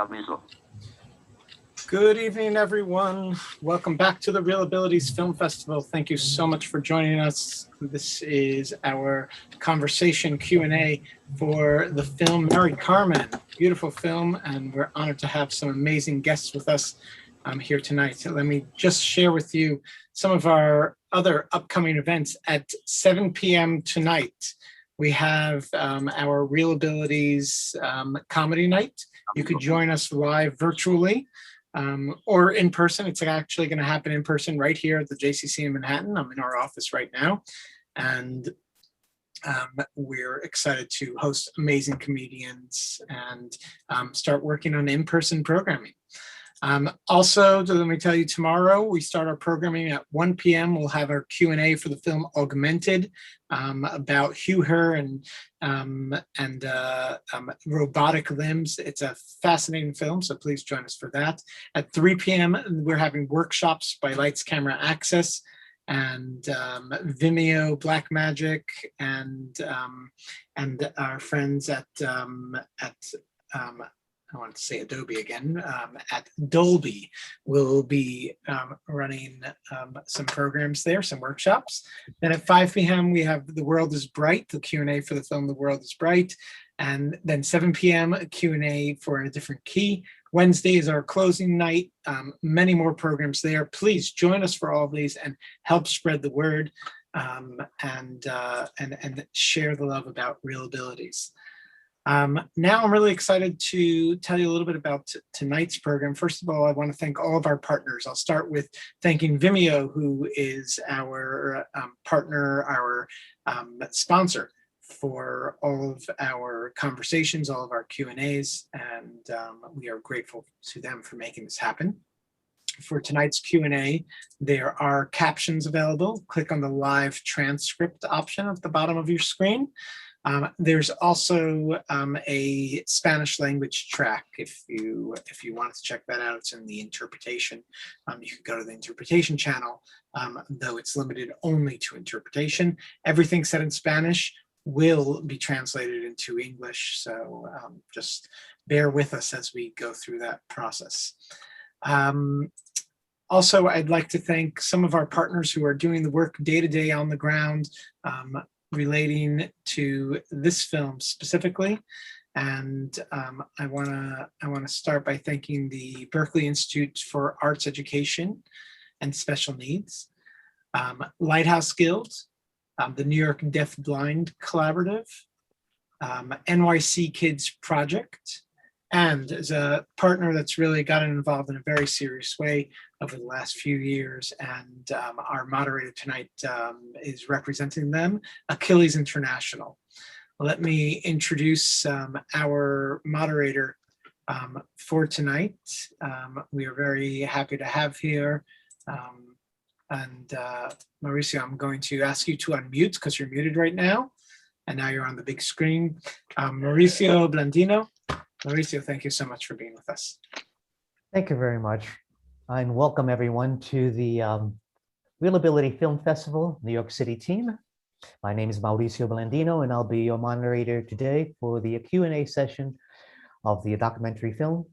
Aviso. Good evening, everyone. Welcome back to the Real Abilities Film Festival. Thank you so much for joining us. This is our conversation Q&A for the film Mary Carmen. Beautiful film, and we're honored to have some amazing guests with us here tonight. So let me just share with you some of our other upcoming events. At 7 p.m. tonight, we have our Real Abilities comedy night. You could join us live virtually or in person. It's actually going to happen in person right here at the JCC in Manhattan. I'm in our office right now, and we're excited to host amazing comedians and start working on in-person programming. Also, let me tell you, tomorrow we start our programming at 1 p.m. We'll have our Q&A for the film Augmented about Hugh, Her, and robotic limbs. It's a fascinating film, so please join us for that. At 3 p.m., we're having workshops by Lights Camera Access and Vimeo, Blackmagic, and our friends at I want to say Adobe again, at Dolby will be running some programs there, some workshops. Then at 5 p.m. we have The World is Bright, the Q&A for the film The World is Bright. And then 7 p.m. a Q&A for A Different Key. Wednesday is our closing night. Many more programs there. Please join us for all of these and help spread the word and share the love about Real Abilities. Now I'm really excited to tell you a little bit about tonight's program. First of all, I want to thank all of our partners. I'll start with thanking Vimeo, who is our partner, our sponsor for all of our conversations, all of our Q&As, and we are grateful to them for making this happen. For tonight's Q&A, there are captions available. Click on the live transcript option at the bottom of your screen. There's also a Spanish language track. If you wanted to check that out, it's in the interpretation. You could go to the interpretation channel, though it's limited only to interpretation. Everything said in Spanish will be translated into English, so just bear with us as we go through that process. Also, I'd like to thank some of our partners who are doing the work day to day on the ground, relating to this film specifically. And I want to start by thanking the Berkeley Institute for Arts Education and Special Needs, Lighthouse Guild, the New York Deaf Blind Collaborative, NYC Kids Project, and as a partner that's really gotten involved in a very serious way over the last few years, and our moderator tonight is representing them, Achilles International. Let me introduce our moderator for tonight. We are very happy to have here. Mauricio, I'm going to ask you to unmute because you're muted right now. And now you're on the big screen. Mauricio Blandino. Mauricio, thank you so much for being with us. Thank you very much. And welcome everyone to the Real Ability Film Festival, New York City team. My name is Mauricio Blandino, and I'll be your moderator today for the Q&A session of the documentary film,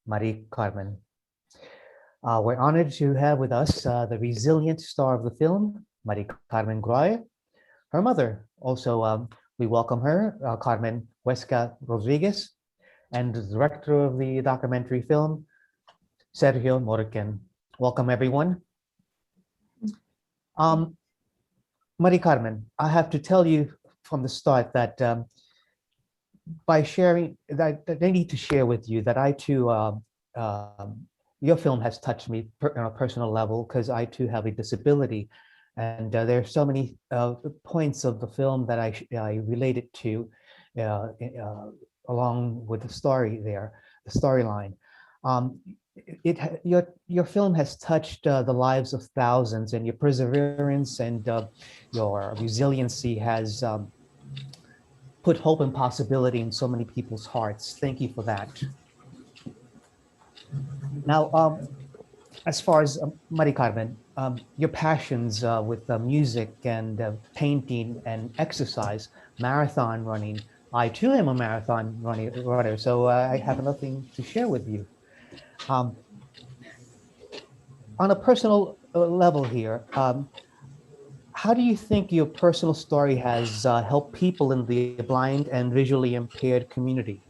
Mary Carmen. We're honored to have with us the resilient star of the film, Mary Carmen Groy. Her mother, also we welcome her, Carmen Huesca Rodriguez, and the director of the documentary film, Sergio Morquin. Welcome, everyone. Mary Carmen, I have to tell you from the start that by sharing, that I need to share with you that I too, your film has touched me on a personal level because I too have a disability. And there are so many points of the film that I related to along with the story there, the storyline. Your film has touched the lives of thousands, and your perseverance and your resiliency has put hope and possibility in so many people's hearts. Thank you for that. Now, as far as Mary Carmen, your passions with music and painting and exercise, marathon running, I too am a marathon runner, so I have nothing to share with you. On a personal level here, how do you think your personal story has helped people in the blind and visually impaired community?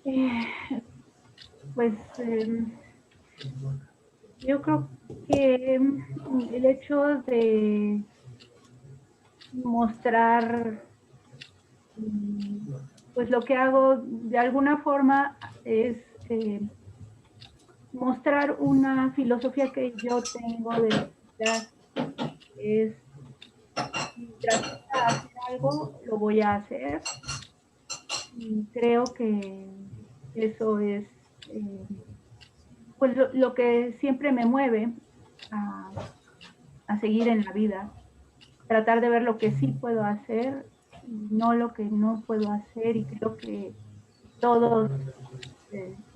Eh, Pues yo creo que el hecho de mostrar, pues lo que hago de alguna forma es mostrar una filosofía que yo tengo de la vida, es mientras pueda hacer algo, lo voy a hacer. Y creo que eso es pues lo que siempre me mueve a seguir en la vida. Tratar de ver lo que sí puedo hacer y no lo que no puedo hacer. Y creo que todos,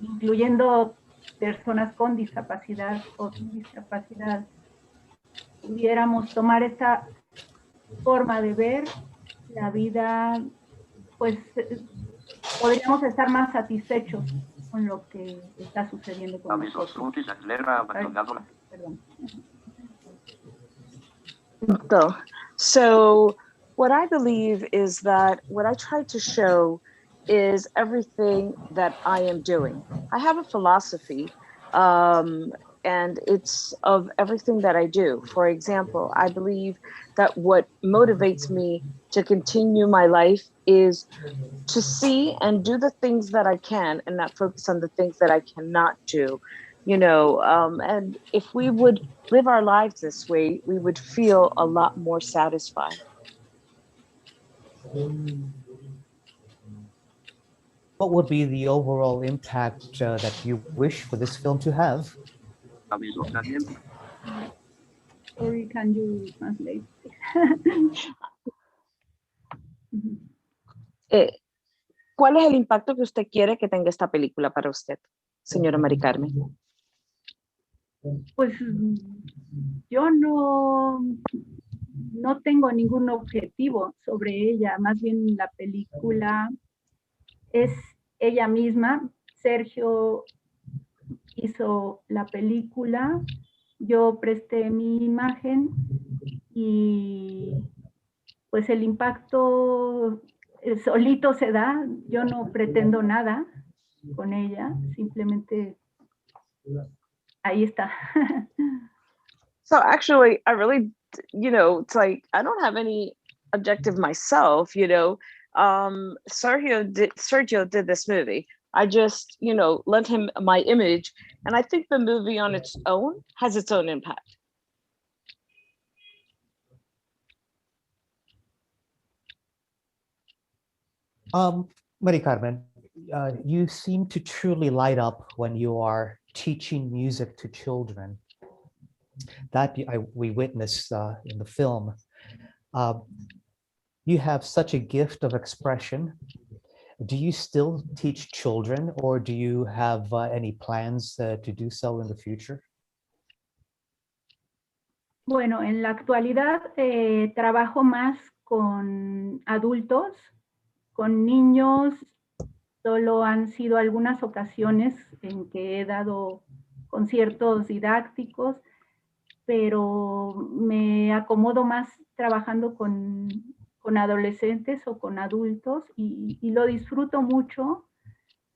incluyendo personas con discapacidad o sin discapacidad, pudiéramos tomar esta forma de ver la vida, pues podríamos estar más satisfechos con lo que está sucediendo con nosotros. Perdón. So what I believe is that what I try to show is everything that I am doing. I have a philosophy, and it's of everything that I do. For example, I believe that what motivates me to continue my life is to see and do the things that I can and not focus on the things that I cannot do. And if we would live our lives this way, we would feel a lot more satisfied. What would be the overall impact that you wish for this film to have? Sorry, can you translate? ¿Cuál es el impacto que usted quiere que tenga esta película para usted, señora Mari Carmen? Pues yo no tengo ningún objetivo sobre ella, más bien la película es ella misma. Sergio hizo la película, yo presté mi imagen y pues el impacto solito se da. Yo no pretendo nada con ella, simplemente ahí está. So actually, I really, it's like, I don't have any objective myself, Sergio did this movie. I just, lent him my image, and I think the movie on its own has its own impact. Mari Carmen, you seem to truly light up when you are teaching music to children. That we witnessed in the film. You have such a gift of expression. Do you still teach children, or do you have any plans to do so in the future? Bueno, en la actualidad trabajo más con adultos, con niños. Solo han sido algunas ocasiones en que he dado conciertos didácticos, pero me acomodo más trabajando con adolescentes o con adultos y lo disfruto mucho.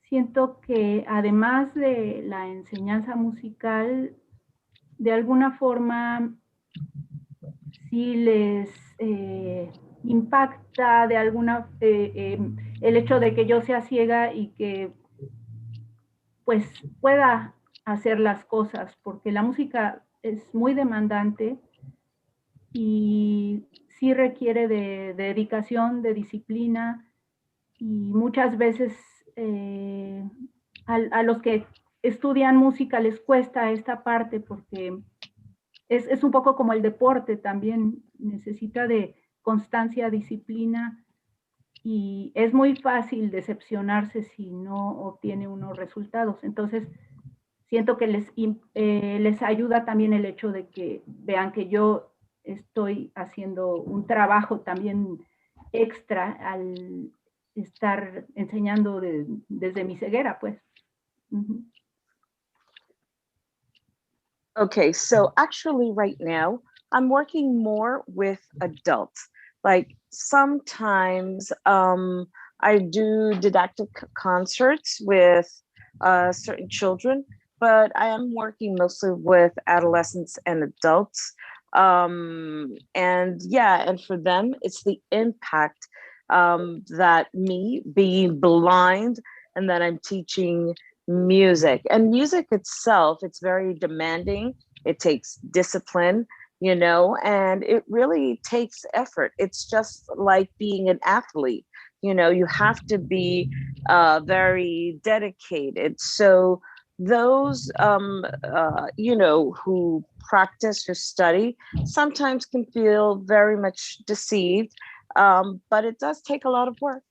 Siento que además de la enseñanza musical, de alguna forma sí les impacta de alguna el hecho de que yo sea ciega y que pues pueda hacer las cosas, porque la música es muy demandante y sí requiere de dedicación, de disciplina, y muchas veces a los que estudian música les cuesta esta parte porque es un poco como el deporte también, necesita de constancia, disciplina, y es muy fácil decepcionarse si no obtiene unos resultados. Entonces, siento que les ayuda también el hecho de que vean que yo estoy haciendo un trabajo también extra al estar enseñando desde mi ceguera, pues. Ujú. Okay, so actually right now I'm working more with adults. Like sometimes I do didactic concerts with certain children, but I am working mostly with adolescents and adults. And yeah, and for them, it's the impact that me being blind and that I'm teaching music. And music itself, it's very demanding. It takes discipline, you know, and it really takes effort. It's just like being an athlete. You know, you have to be very dedicated. So those you know, who practice, who study, sometimes can feel very much deceived, but it does take a lot of work.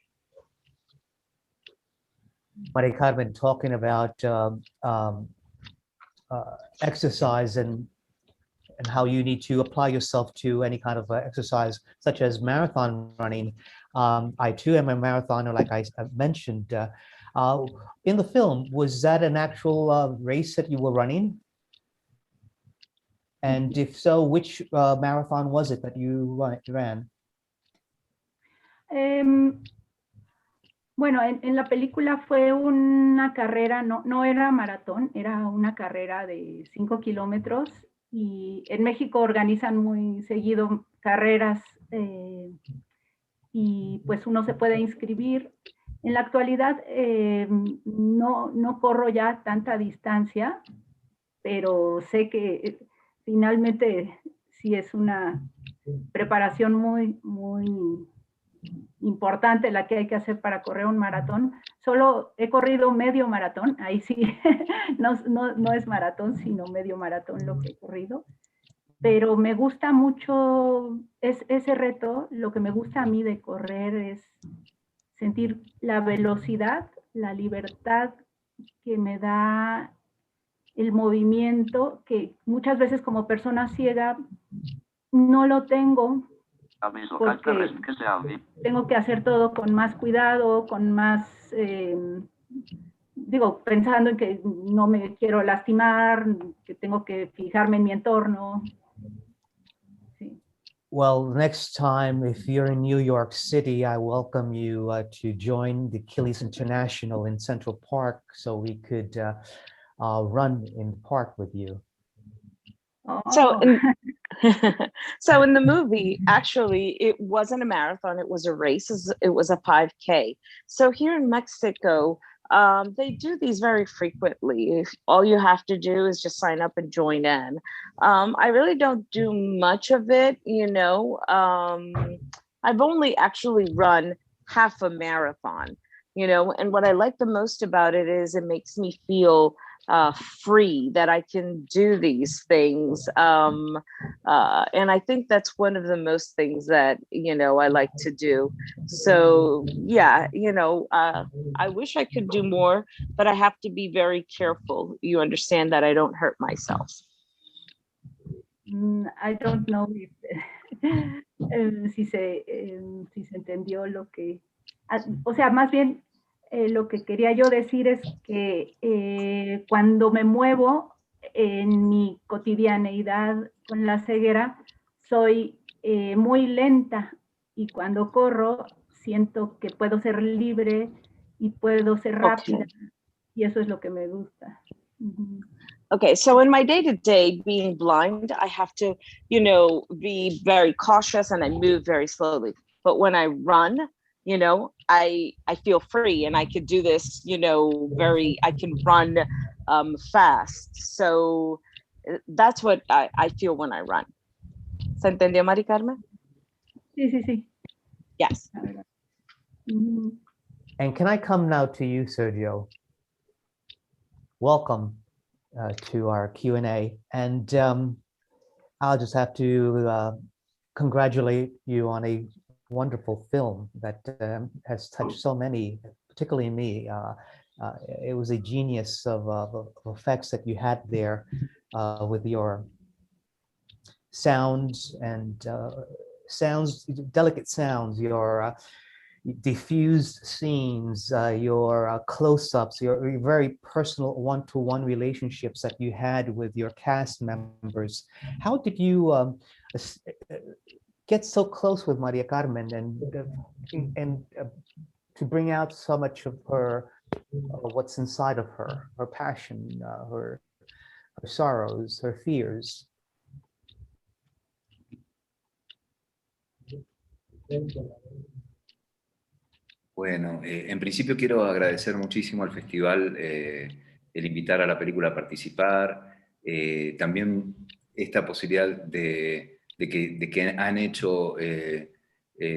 Maria Carmen, talking about exercise and how you need to apply yourself to any kind of exercise, such as marathon running. I too am a marathoner, like I mentioned. In the film, was that an actual race that you were running? And if so, which marathon was it that you ran? Bueno, en la película fue una carrera, no era maratón, era una carrera de 5 kilómetros, y en México organizan muy seguido carreras y pues uno se puede inscribir. En la actualidad no corro ya tanta distancia, pero sé que finalmente sí es una preparación muy importante la que hay que hacer para correr un maratón. Solo he corrido medio maratón, ahí sí, no es maratón, sino medio maratón lo que he corrido. Pero me gusta mucho ese reto. Lo que me gusta a mí de correr es sentir la velocidad, la libertad que me da el movimiento, que muchas veces como persona ciega no lo tengo, porque tengo que hacer todo con más cuidado, con más, digo, pensando en que no me quiero lastimar, que tengo que fijarme en mi entorno. Sí. Well, next time, if you're in New York City, I welcome you to join the Achilles International in Central Park so we could run in the park with you. So, so in the movie, actually, it wasn't a marathon, it was a race, it was a 5K. So here in Mexico, they do these very frequently. All you have to do is just sign up and join in. I really don't do much of it, you know. I've only actually run half a marathon, you know, and what I like the most about it is it makes me feel free, that I can do these things. And I think that's one of the most things that, you know, I like to do. So yeah, you know, I wish I could do more, but I have to be very careful. You understand that I don't hurt myself. I don't know if, si se entendió lo que, o sea, más bien lo que quería yo decir es que cuando me muevo en mi cotidianeidad con la ceguera, soy muy lenta, y cuando corro siento que puedo ser libre y puedo ser rápida, y eso es lo que me gusta. Okay, so in my day-to-day, being blind, I have to, you know, be very cautious and I move very slowly. But when I run, you know, I feel free and I could do this, you know, I can run fast. So that's what I feel when I run. ¿Se entendió, Mari Carmen? Sí. Yes. And can I come now to you, Sergio? Welcome to our Q&A. And I'll just have to congratulate you on a wonderful film that has touched so many, particularly me. It was a genius of effects that you had there with your sounds and sounds, delicate sounds, your diffused scenes, your close-ups, your very personal one-to-one relationships that you had with your cast members. How did you get so close with Maria Carmen and to bring out so much of her, what's inside of her passion, her sorrows, her fears? Bueno, en principio quiero agradecer muchísimo al festival el invitar a la película a participar, también esta posibilidad de que han hecho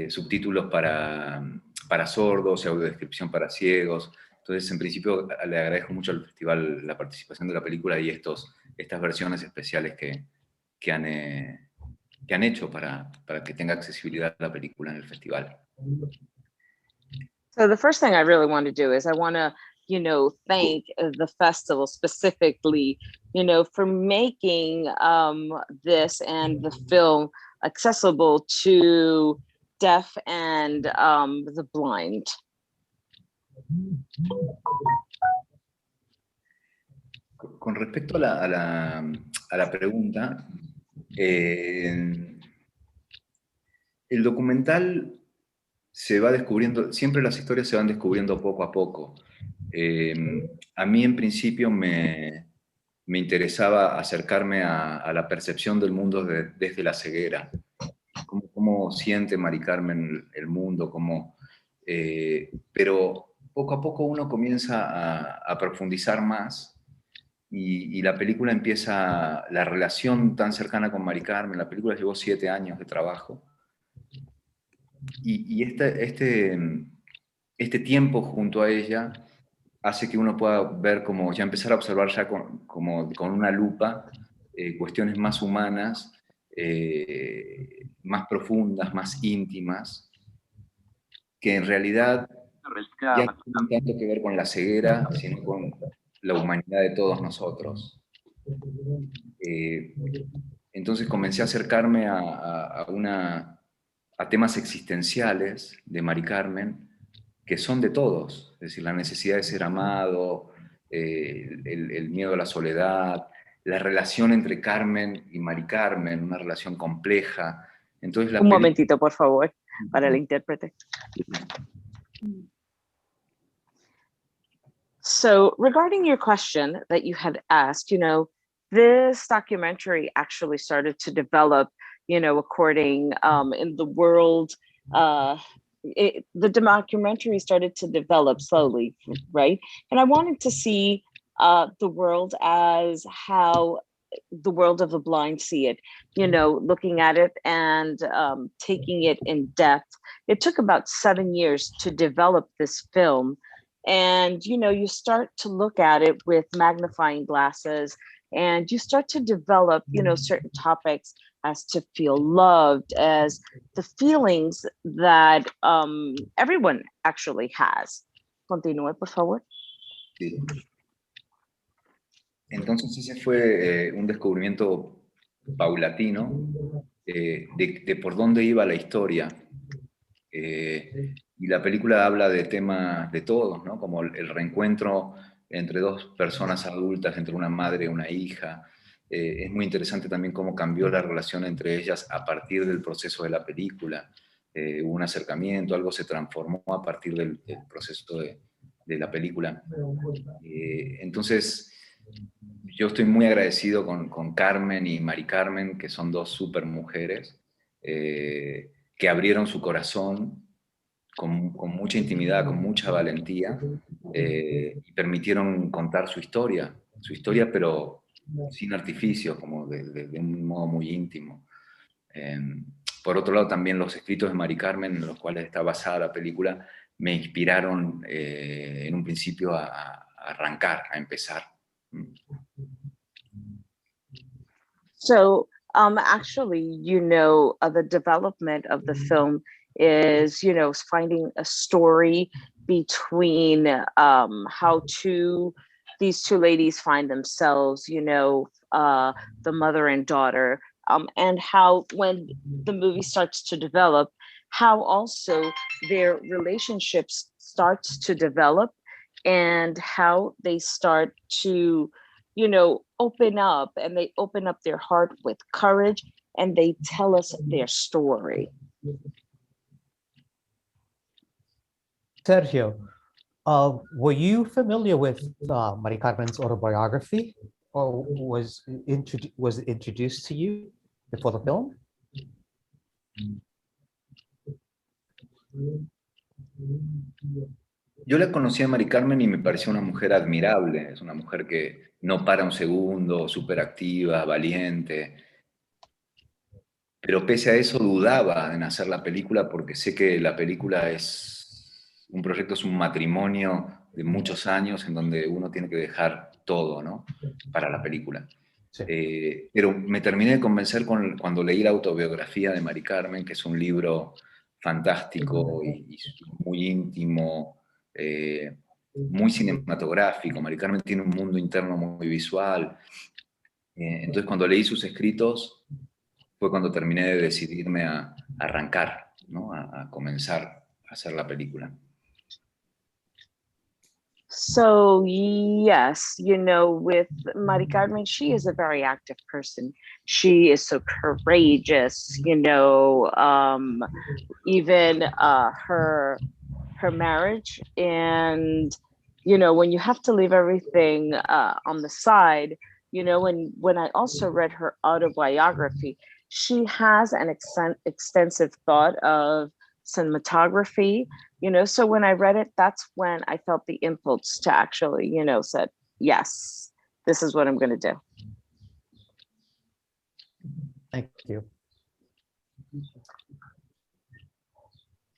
subtítulos para sordos y audiodescripción para ciegos. Entonces, en principio, le agradezco mucho al festival la participación de la película y estas versiones especiales que han hecho para que tenga accesibilidad la película en el festival. So the first thing I really want to do is I want to, thank the festival specifically, for making this and the film accessible to deaf and the blind. Con respecto a la pregunta, el documental se va descubriendo, siempre las historias se van descubriendo poco a poco. A mí en principio me interesaba acercarme a la percepción del mundo desde la ceguera. Cómo siente Mari Carmen el mundo, pero poco a poco uno comienza a profundizar más y la película empieza, la relación tan cercana con Mari Carmen, la película llevó 7 años de trabajo. Y este tiempo junto a ella hace que uno pueda ver ya empezar a observar ya con una lupa cuestiones más humanas, más profundas, más íntimas, que en realidad ya no tienen tanto que ver con la ceguera, sino con la humanidad de todos nosotros. Entonces comencé a acercarme a temas existenciales de Mari Carmen, que son de todos, es decir, la necesidad de ser amado, el miedo a la soledad, la relación entre Carmen y Mari Carmen, una relación compleja. Entonces, Un momentito, por favor, para el intérprete. So regarding your question that you had asked, this documentary actually started to develop, according in the world, the documentary started to develop slowly, right? And I wanted to see the world as how the world of the blind see it, looking at it and taking it in depth. It took about 7 years to develop this film. And, you start to look at it with magnifying glasses and you start to develop, certain topics as to feel loved, as the feelings that everyone actually has. Continúe, por favor. Sí. Entonces ese fue un descubrimiento paulatino de por dónde iba la historia. Y la película habla de temas de todos, ¿no? Como el reencuentro entre dos personas adultas, entre una madre y una hija. Es muy interesante también cómo cambió la relación entre ellas a partir del proceso de la película. Hubo un acercamiento, algo se transformó a partir del proceso de la película. Entonces, yo estoy muy agradecido con Carmen y Mari Carmen, que son dos súper mujeres, que abrieron su corazón con mucha intimidad, con mucha valentía, y permitieron contar su historia, pero sin artificios, como de un modo muy íntimo. Por otro lado, también los escritos de Mari Carmen, en los cuales está basada la película, me inspiraron en un principio a arrancar, a empezar. So actually, the development of the film is, finding a story between how these two ladies find themselves, the mother and daughter, and how when the movie starts to develop, how also their relationships starts to develop and how they start to, you know, open up, and they open up their heart with courage, and they tell us their story. Sergio, were you familiar with Mari Carmen's autobiography, or was it introduced to you before the film? Yo la conocí a Mari Carmen y me pareció una mujer admirable. Es una mujer que no para un segundo, súper activa, valiente. Pero pese a eso dudaba en hacer la película porque sé que la película es un proyecto, es un matrimonio de muchos años en donde uno tiene que dejar todo, ¿no? Para la película. Sí. Pero me terminé de convencer cuando leí la autobiografía de Mari Carmen, que es un libro fantástico y muy íntimo, muy cinematográfico. Mari Carmen tiene un mundo interno muy visual. Entonces, cuando leí sus escritos, fue cuando terminé de decidirme a arrancar, ¿no? A comenzar a hacer la película. So yes, you know, with Mari Carmen, she is a very active person. She is so courageous, you know, even her marriage, and, you know, when you have to leave everything on the side, you know, when I also read her autobiography, she has an extensive thought of cinematography, you know, so when I read it, that's when I felt the impulse to actually, you know, said, yes, this is what I'm going to do. Thank you.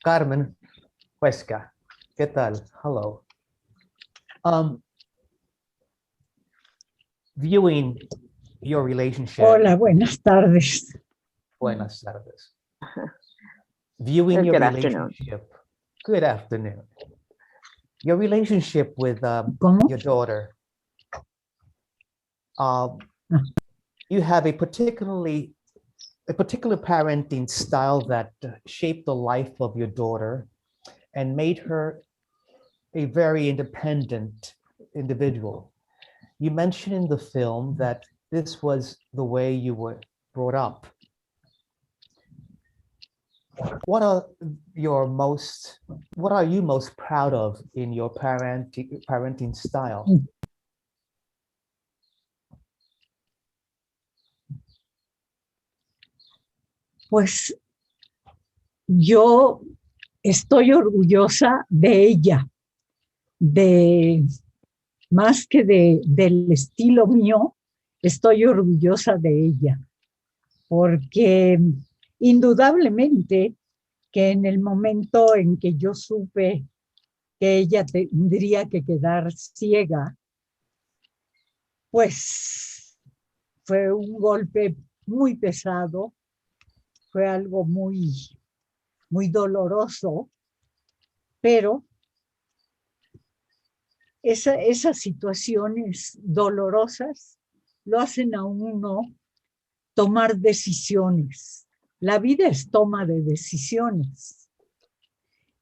Carmen Huesca, ¿qué tal? Hello. Viewing your relationship. Hola, buenas tardes. Buenas tardes. Viewing your Good relationship. Good afternoon. Your relationship with ¿Cómo? your daughter. You have a particular parenting style that shaped the life of your daughter and made her a very independent individual. You mentioned in the film that this was the way you were brought up. What are you most proud of in your parenting style? Pues yo estoy orgullosa de ella, más que del estilo mío, estoy orgullosa de ella, porque indudablemente que en el momento en que yo supe que ella tendría que quedar ciega, pues fue un golpe muy pesado, fue algo muy, muy doloroso, pero esas situaciones dolorosas lo hacen a uno tomar decisiones. La vida es toma de decisiones.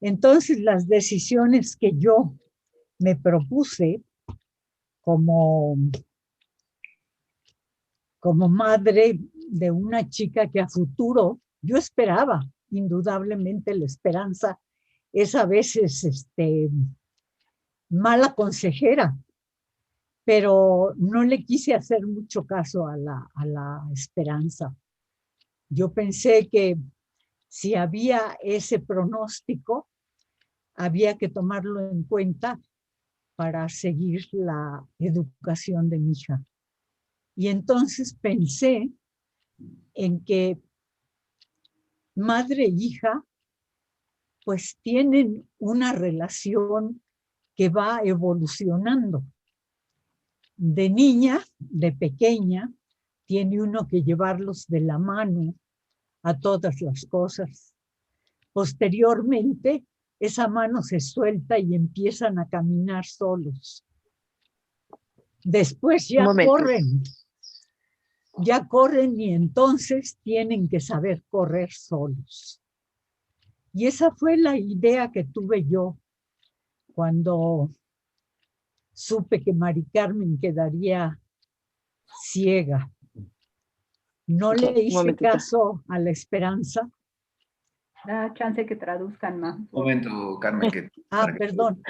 Entonces, las decisiones que yo me propuse como madre de una chica que a futuro yo esperaba, indudablemente la esperanza es a veces mala consejera, pero no le quise hacer mucho caso a la esperanza. Yo pensé que si había ese pronóstico, había que tomarlo en cuenta para seguir la educación de mi hija. Y entonces pensé en que madre e hija pues tienen una relación que va evolucionando. De niña, de pequeña, tiene uno que llevarlos de la mano a todas las cosas. Posteriormente, esa mano se suelta y empiezan a caminar solos. Después ya corren. ya corren y entonces tienen que saber correr solos. Y esa fue la idea que tuve yo cuando supe que Mari Carmen quedaría ciega. No Ok, le un hice momentito. caso a la esperanza. Da chance que traduzcan más. Un momento, Carmen, que Perdón.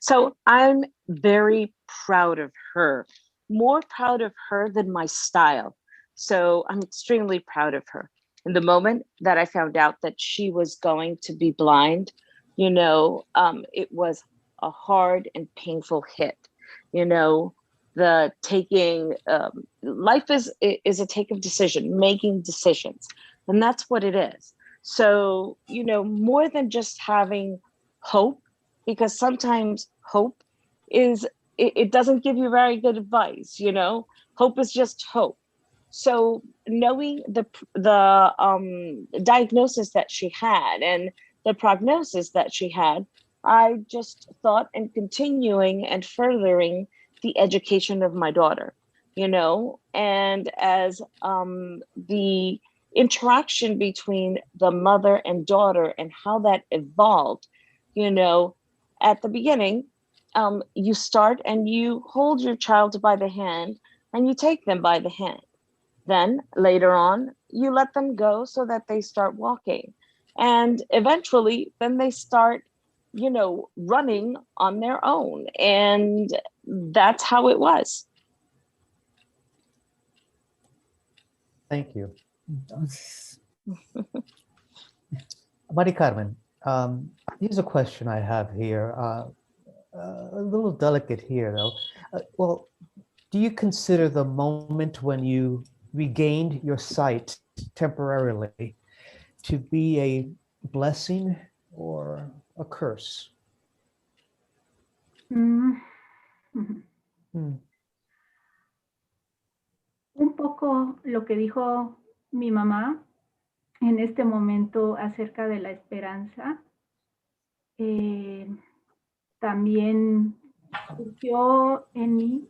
So I'm very proud of her, more proud of her than my style. So I'm extremely proud of her. In the moment that I found out that she was going to be blind, it was a hard and painful hit. The taking life is a take of decision, making decisions, and that's what it is. So more than just having hope, because sometimes hope it doesn't give you very good advice. Hope is just hope. So knowing the diagnosis that she had and the prognosis that she had, I just thought in continuing and furthering the education of my daughter, and as the interaction between the mother and daughter and how that evolved, at the beginning, you start and you hold your child by the hand and you take them by the hand. Then later on, you let them go so that they start walking. And eventually, then they start, running on their own. And that's how it was. Thank you. Entonces, Mari Carmen, here's a question I have here. A little delicate here, though. Well, do you consider the moment when you regained your sight temporarily to be a blessing or a curse? Mm. Hmm. Un poco lo que dijo mi mamá en este momento acerca de la esperanza. También surgió en mí.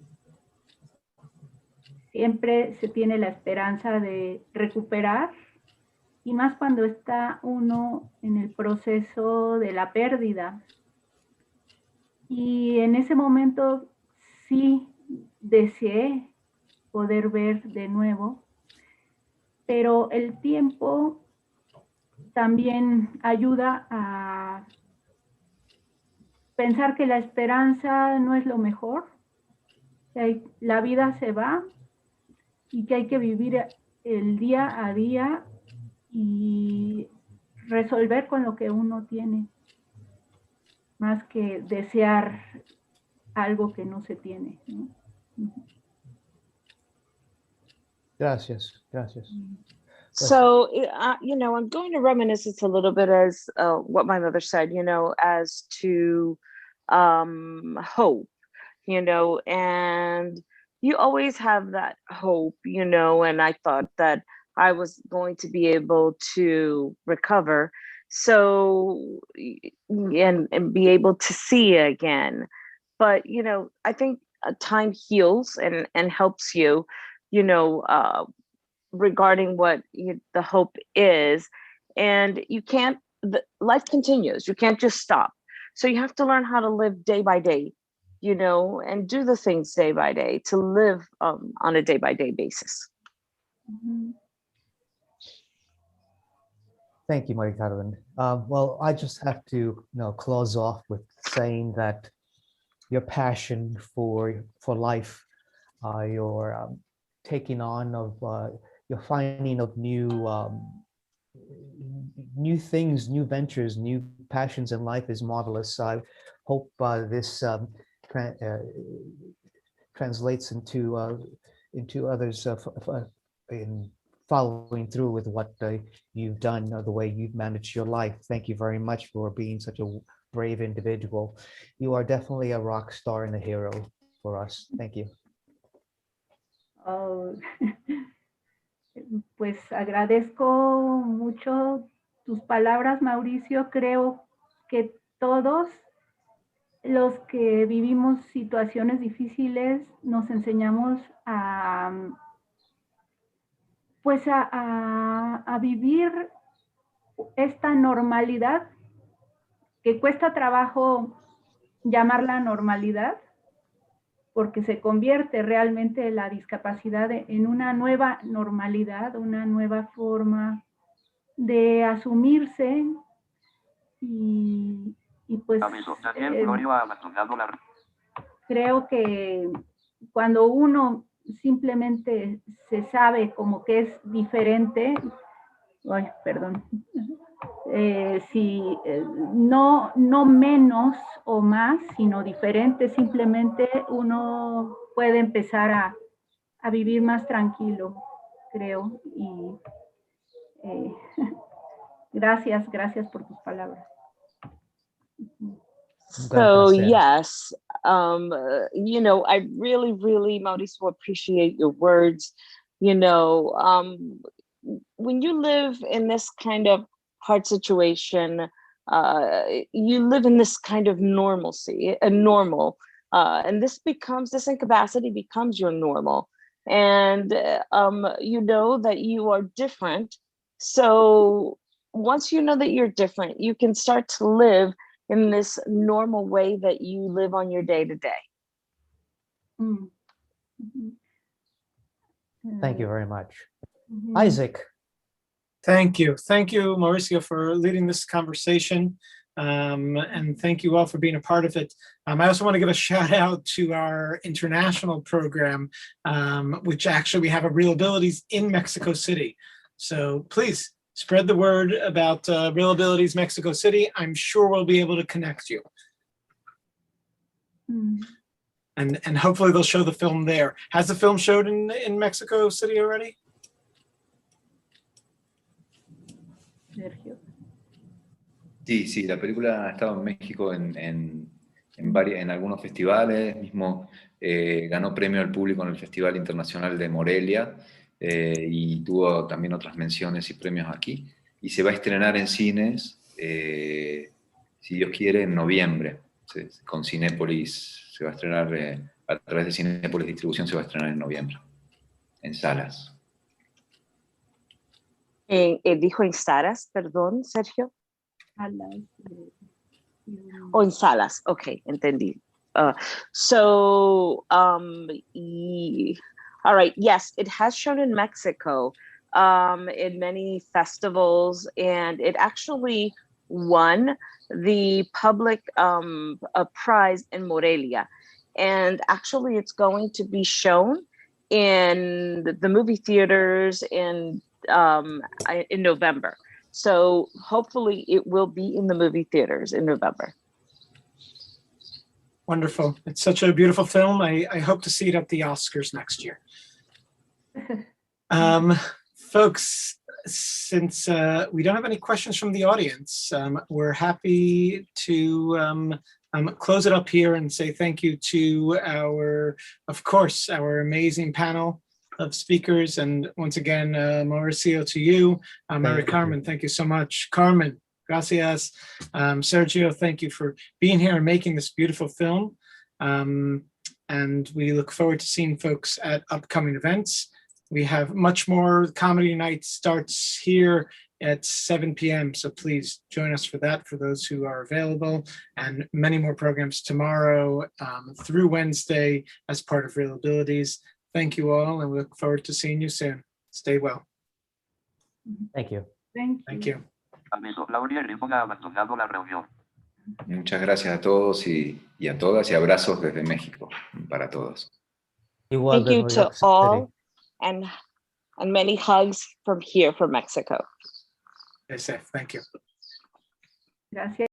Siempre se tiene la esperanza de recuperar, y más cuando está uno en el proceso de la pérdida. Y en ese momento sí deseé poder ver de nuevo, pero el tiempo también ayuda a pensar que la esperanza no es lo mejor, que la vida se va y que hay que vivir el día a día y resolver con lo que uno tiene, más que desear algo que no se tiene, ¿no? Gracias, gracias. So, I'm going to reminisce a little bit as what my mother said, as to hope, and you always have that hope, and I thought that I was going to be able to recover. So, and be able to see again. But, I think time heals and helps you, regarding what the hope is. And life continues. You can't just stop. So you have to learn how to live day by day, and do the things day by day to live on a day by day basis. Mm-hmm. Thank you, Mari Carmen. Well, I just have to close off with saying that your passion for life, your taking on of your finding of new things, new ventures, new passions in life is marvelous. I hope this translates into others in following through with what you've done, the way you've managed your life. Thank you very much for being such a brave individual. You are definitely a rock star and a hero for us. Thank you. Oh, pues agradezco mucho tus palabras, Mauricio. Creo que todos los que vivimos situaciones difíciles nos enseñamos a pues a vivir esta normalidad que cuesta trabajo llamarla normalidad, porque se convierte realmente la discapacidad en una nueva normalidad, una nueva forma de asumirse y pues creo que cuando uno simplemente se sabe como que es diferente, no menos o más, sino diferente, simplemente uno puede empezar a vivir más tranquilo, creo. Y gracias por tus palabras. So yes, you know, I really, really, Mauricio, appreciate your words. You know, when you live in this kind of hard situation, you live in this kind of normalcy, a normal, and this incapacity becomes your normal. And you know that you are different. So once you know that you're different, you can start to live in this normal way that you live on your day to day. Thank you very much. Isaac. Thank you. Thank you, Mauricio, for leading this conversation. And thank you all for being a part of it. I also want to give a shout out to our international program, which actually we have a Real Abilities in Mexico City. So please spread the word about Real Abilities Mexico City. I'm sure we'll be able to connect you. And hopefully they'll show the film there. Has the film showed in Mexico City already? Sergio. Sí, la película ha estado en México en algunos festivales, mismo ganó premio al público en el Festival Internacional de Morelia y tuvo también otras menciones y premios aquí. Y se va a estrenar en cines, si Dios quiere, en noviembre. Con Cinépolis se va a estrenar, a través de Cinépolis Distribución se va a estrenar en noviembre, en salas. Dijo en salas, perdón, Sergio. O en salas, okay, entendí. All right, yes, it has shown in Mexico in many festivals, and it actually won the public a prize in Morelia. And actually it's going to be shown in the movie theaters in November. So hopefully it will be in the movie theaters in November. Wonderful. It's such a beautiful film. I hope to see it at the Oscars next year. Folks, since we don't have any questions from the audience, we're happy to close it up here and say thank you to our amazing panel of speakers. And once again, Mauricio, to you. Mary Carmen, thank you so much. Carmen, gracias. Sergio, thank you for being here and making this beautiful film. And we look forward to seeing folks at upcoming events. We have much more. Comedy Night starts here at 7 p.m. So please join us for that, for those who are available, and many more programs tomorrow through Wednesday as part of Real Abilities. Thank you all, and we look forward to seeing you soon. Stay well. Thank you. Thank you. Muchas gracias a todos y a todas, y abrazos desde México para todos. Igual Thank you New to York City. all, and many hugs from here, from Mexico. Stay safe. Thank you. Gracias.